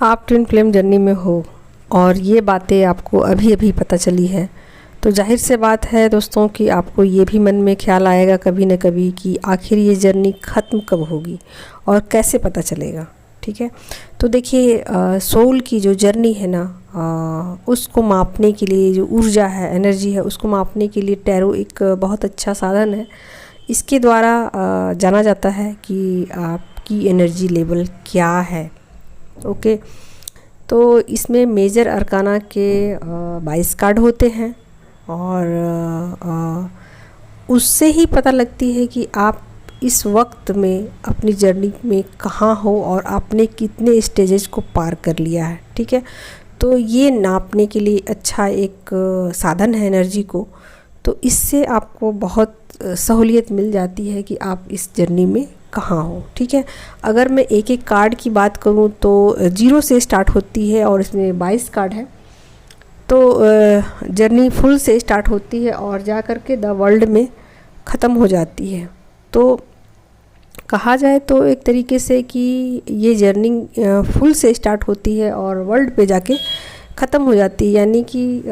आप twin flame journey में हो और ये बातें आपको अभी अभी पता चली है, तो जाहिर से बात है दोस्तों कि आपको ये भी मन में ख्याल आएगा कभी न कभी कि आखिर ये जर्नी ख़त्म कब होगी और कैसे पता चलेगा। ठीक है, तो देखिए सोल की जो जर्नी है ना, उसको मापने के लिए जो ऊर्जा है, एनर्जी है, उसको मापने के लिए टैरो एक बहुत अच्छा साधन है। इसके द्वारा जाना जाता है कि आपकी एनर्जी लेवल क्या है। ओके, तो इसमें मेजर अरकाना के 22 कार्ड होते हैं और उससे ही पता लगती है कि आप इस वक्त में अपनी जर्नी में कहाँ हो और आपने कितने स्टेजेस को पार कर लिया है। ठीक है, तो ये नापने के लिए अच्छा एक साधन है एनर्जी को। तो इससे आपको बहुत सहूलियत मिल जाती है कि आप इस जर्नी में कहाँ हो। ठीक है, अगर मैं एक एक कार्ड की बात करूँ तो 0 से स्टार्ट होती है और इसमें 22 कार्ड है। तो जर्नी फुल से स्टार्ट होती है और जा कर के द वर्ल्ड में ख़त्म हो जाती है। तो कहा जाए तो एक तरीके से कि ये जर्नी फुल से स्टार्ट होती है और वर्ल्ड पे जाके ख़त्म हो जाती है, यानी कि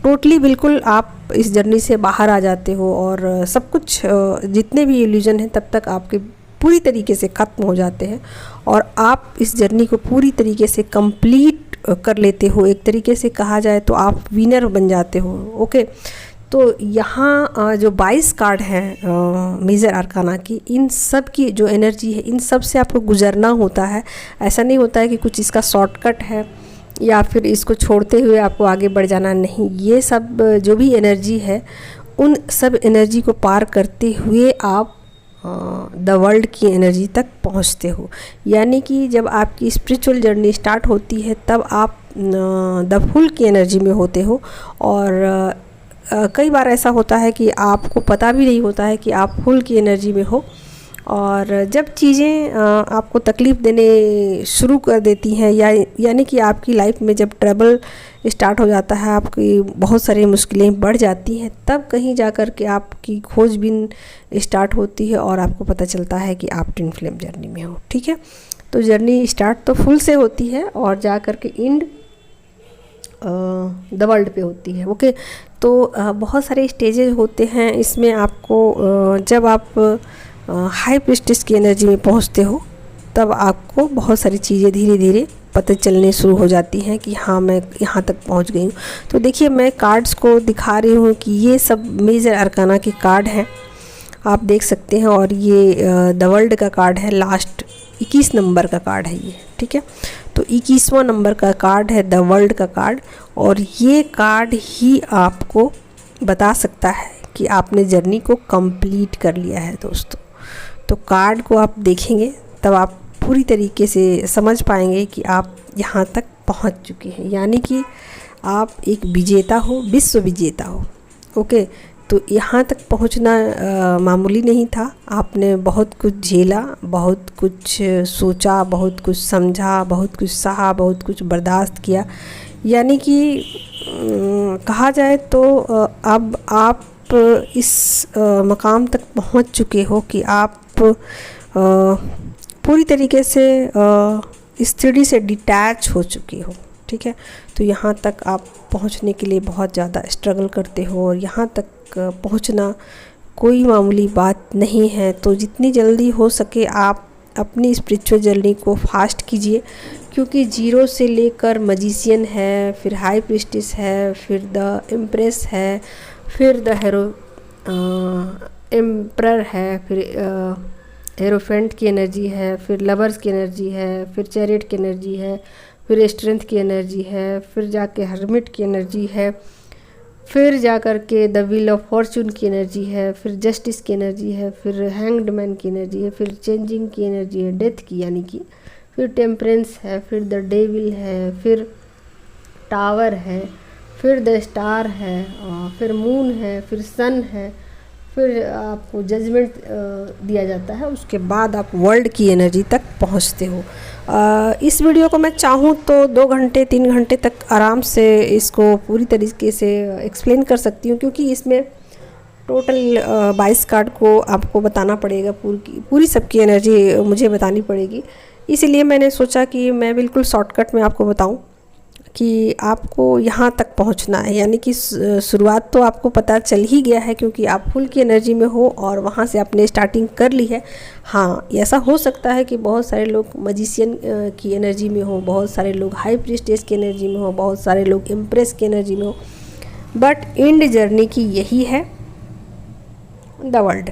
टोटली बिल्कुल आप इस जर्नी से बाहर आ जाते हो और सब कुछ जितने भी इल्यूजन हैं तब तक आपके पूरी तरीके से ख़त्म हो जाते हैं और आप इस जर्नी को पूरी तरीके से कंप्लीट कर लेते हो। एक तरीके से कहा जाए तो आप विनर बन जाते हो। ओके, तो यहाँ जो 22 कार्ड हैं मेजर अरकाना की, इन सब की जो एनर्जी है, इन सब से आपको गुजरना होता है। ऐसा नहीं होता है कि कुछ इसका शॉर्टकट है या फिर इसको छोड़ते हुए आपको आगे बढ़ जाना, नहीं। ये सब जो भी एनर्जी है, उन सब एनर्जी को पार करते हुए आप द वर्ल्ड की एनर्जी तक पहुंचते हो। यानी कि जब आपकी स्पिरिचुअल जर्नी स्टार्ट होती है तब आप द फुल की एनर्जी में होते हो और कई बार ऐसा होता है कि आपको पता भी नहीं होता है कि आप फुल की एनर्जी में हो। और जब चीज़ें आपको तकलीफ़ देने शुरू कर देती हैं यानी कि आपकी लाइफ में जब ट्रबल स्टार्ट हो जाता है, आपकी बहुत सारी मुश्किलें बढ़ जाती हैं, तब कहीं जा कर के आपकी खोजबीन स्टार्ट होती है और आपको पता चलता है कि आप ट्विन फ्लेम जर्नी में हो। ठीक है, तो जर्नी स्टार्ट तो फुल से होती है और जा कर के एंड द वर्ल्ड पे होती है। ओके, तो बहुत सारे स्टेजेस होते हैं इसमें। आपको जब आप हाई प्रीस्टिस की एनर्जी में पहुंचते हो तब आपको बहुत सारी चीज़ें धीरे धीरे पता चलने शुरू हो जाती हैं कि हाँ, मैं यहाँ तक पहुँच गई हूँ। तो देखिए, मैं कार्ड्स को दिखा रही हूँ कि ये सब मेजर अरकाना के कार्ड हैं, आप देख सकते हैं। और ये द वर्ल्ड का कार्ड है, लास्ट 21 नंबर का कार्ड है ये। ठीक है, तो 21वां नंबर का कार्ड है द वर्ल्ड का कार्ड और ये कार्ड ही आपको बता सकता है कि आपने जर्नी को कंप्लीट कर लिया है दोस्तों। तो कार्ड को आप देखेंगे तब आप पूरी तरीके से समझ पाएंगे कि आप यहाँ तक पहुँच चुके हैं, यानी कि आप एक विजेता हो, विश्व विजेता हो। ओके, तो यहाँ तक पहुँचना मामूली नहीं था। आपने बहुत कुछ झेला, बहुत कुछ सोचा, बहुत कुछ समझा, बहुत कुछ सहा, बहुत कुछ बर्दाश्त किया। यानी कि कहा जाए तो अब आप इस मकाम तक पहुँच चुके हो कि आप पूरी तरीके से इस 3D से डिटैच हो चुके हो। ठीक है, तो यहाँ तक आप पहुँचने के लिए बहुत ज़्यादा स्ट्रगल करते हो और यहाँ तक पहुँचना कोई मामूली बात नहीं है। तो जितनी जल्दी हो सके आप अपनी स्पिरिचुअल जर्नी को फास्ट कीजिए, क्योंकि 0 से लेकर मजिशियन है, फिर हाई प्रीस्टिस है, फिर द एम्प्रेस है, फिर द एम्परर है, फिर हेरोफेंट की एनर्जी है, फिर लवर्स की एनर्जी है, फिर चैरिट की एनर्जी है, फिर स्ट्रेंथ की एनर्जी है, फिर जाके हर्मिट की एनर्जी है, फिर जा कर के द व्हील ऑफ फॉर्चून की एनर्जी है, फिर जस्टिस की एनर्जी है, फिर हैंग्ड मैन की एनर्जी है, फिर चेंजिंग की एनर्जी है, डेथ की यानी कि, फिर टेम्परेंस है, फिर द डेविल है, फिर टावर है, फिर द स्टार है, फिर मून है, फिर सन है, फिर आपको जजमेंट दिया जाता है। उसके बाद आप वर्ल्ड की एनर्जी तक पहुंचते हो। इस वीडियो को मैं चाहूँ तो 2 घंटे 3 घंटे तक आराम से इसको पूरी तरीके से एक्सप्लेन कर सकती हूँ, क्योंकि इसमें टोटल 22 कार्ड को आपको बताना पड़ेगा, पूरी सबकी एनर्जी मुझे बतानी पड़ेगी। इसीलिए मैंने सोचा कि मैं बिल्कुल शॉर्टकट में आपको बताऊं कि आपको यहाँ तक पहुँचना है। यानी कि शुरुआत तो आपको पता चल ही गया है, क्योंकि आप फुल की एनर्जी में हो और वहाँ से आपने स्टार्टिंग कर ली है। हाँ, ऐसा हो सकता है कि बहुत सारे लोग मजिशियन की एनर्जी में हो, बहुत सारे लोग हाई प्रीस्टेस की एनर्जी में हो, बहुत सारे लोग एम्प्रेस की एनर्जी में हो, बट एंड जर्नी की यही है, द वर्ल्ड।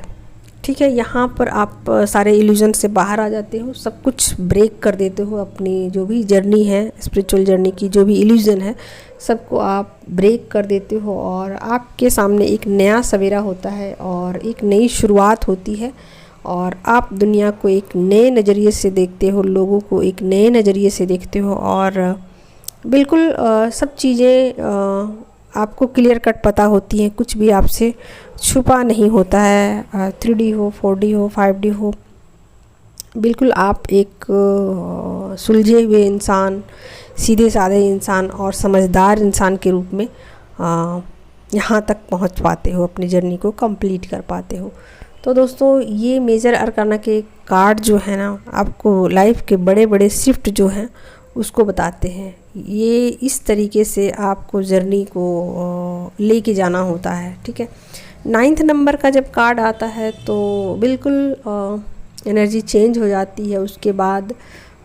ठीक है, यहाँ पर आप सारे इल्यूजन से बाहर आ जाते हो, सब कुछ ब्रेक कर देते हो। अपनी जो भी जर्नी है, स्पिरिचुअल जर्नी की जो भी इल्यूजन है, सबको आप ब्रेक कर देते हो और आपके सामने एक नया सवेरा होता है और एक नई शुरुआत होती है। और आप दुनिया को एक नए नज़रिए से देखते हो, लोगों को एक नए नज़रिए से देखते हो और बिल्कुल सब चीज़ें आपको क्लियर कट पता होती हैं, कुछ भी आपसे छुपा नहीं होता है। 3D हो, 4D हो, 5D हो, बिल्कुल आप एक सुलझे हुए इंसान, सीधे साधे इंसान और समझदार इंसान के रूप में यहाँ तक पहुँच पाते हो, अपनी जर्नी को कंप्लीट कर पाते हो। तो दोस्तों, ये मेजर अरकाना के कार्ड जो है ना, आपको लाइफ के बड़े बड़े शिफ्ट जो हैं उसको बताते हैं। ये इस तरीके से आपको जर्नी को लेके जाना होता है। ठीक है, 9th नंबर का जब कार्ड आता है तो बिल्कुल एनर्जी चेंज हो जाती है। उसके बाद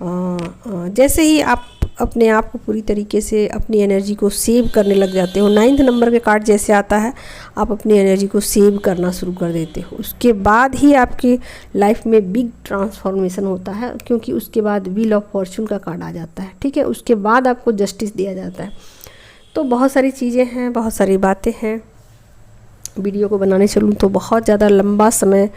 जैसे ही आप अपने आप को पूरी तरीके से अपनी एनर्जी को सेव करने लग जाते हो, 9th नंबर के कार्ड जैसे आता है, आप अपनी एनर्जी को सेव करना शुरू कर देते हो। उसके बाद ही आपकी लाइफ में बिग ट्रांसफॉर्मेशन होता है, क्योंकि उसके बाद व्हील ऑफ फॉर्चून का कार्ड आ जाता है। ठीक है, उसके बाद आपको जस्टिस दिया जाता है। तो बहुत सारी चीज़ें हैं, बहुत सारी बातें हैं। वीडियो को बनाने चलूँ तो बहुत ज़्यादा लंबा समय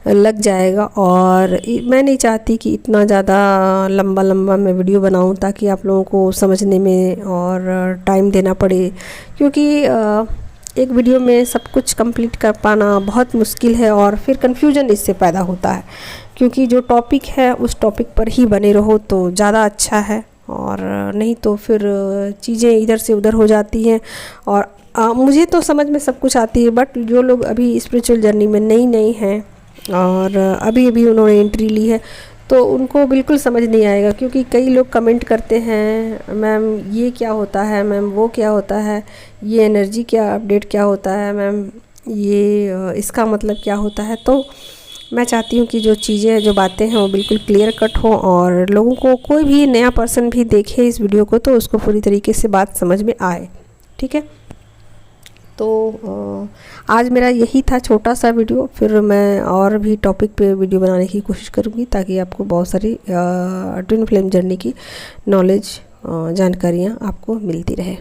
लग जाएगा और मैं नहीं चाहती कि इतना ज़्यादा लंबा मैं वीडियो बनाऊँ, ताकि आप लोगों को समझने में और टाइम देना पड़े, क्योंकि एक वीडियो में सब कुछ कंप्लीट कर पाना बहुत मुश्किल है और फिर कन्फ्यूजन इससे पैदा होता है। क्योंकि जो टॉपिक है उस टॉपिक पर ही बने रहो तो ज़्यादा अच्छा है, और नहीं तो फिर चीज़ें इधर से उधर हो जाती हैं। और मुझे तो समझ में सब कुछ आती है, बट जो लोग अभी स्पिरिचुअल जर्नी में नई हैं और अभी उन्होंने एंट्री ली है, तो उनको बिल्कुल समझ नहीं आएगा। क्योंकि कई लोग कमेंट करते हैं, मैम ये क्या होता है, मैम वो क्या होता है, ये एनर्जी क्या अपडेट क्या होता है, मैम ये इसका मतलब क्या होता है। तो मैं चाहती हूँ कि जो चीज़ें, जो बातें हैं वो बिल्कुल क्लियर कट हो और लोगों को, कोई भी नया पर्सन भी देखे इस वीडियो को तो उसको पूरी तरीके से बात समझ में आए। ठीक है, तो आज मेरा यही था छोटा सा वीडियो। फिर मैं और भी टॉपिक पे वीडियो बनाने की कोशिश करूँगी, ताकि आपको बहुत सारी ट्विन फ्लेम जर्नी की नॉलेज, जानकारियाँ आपको मिलती रहे।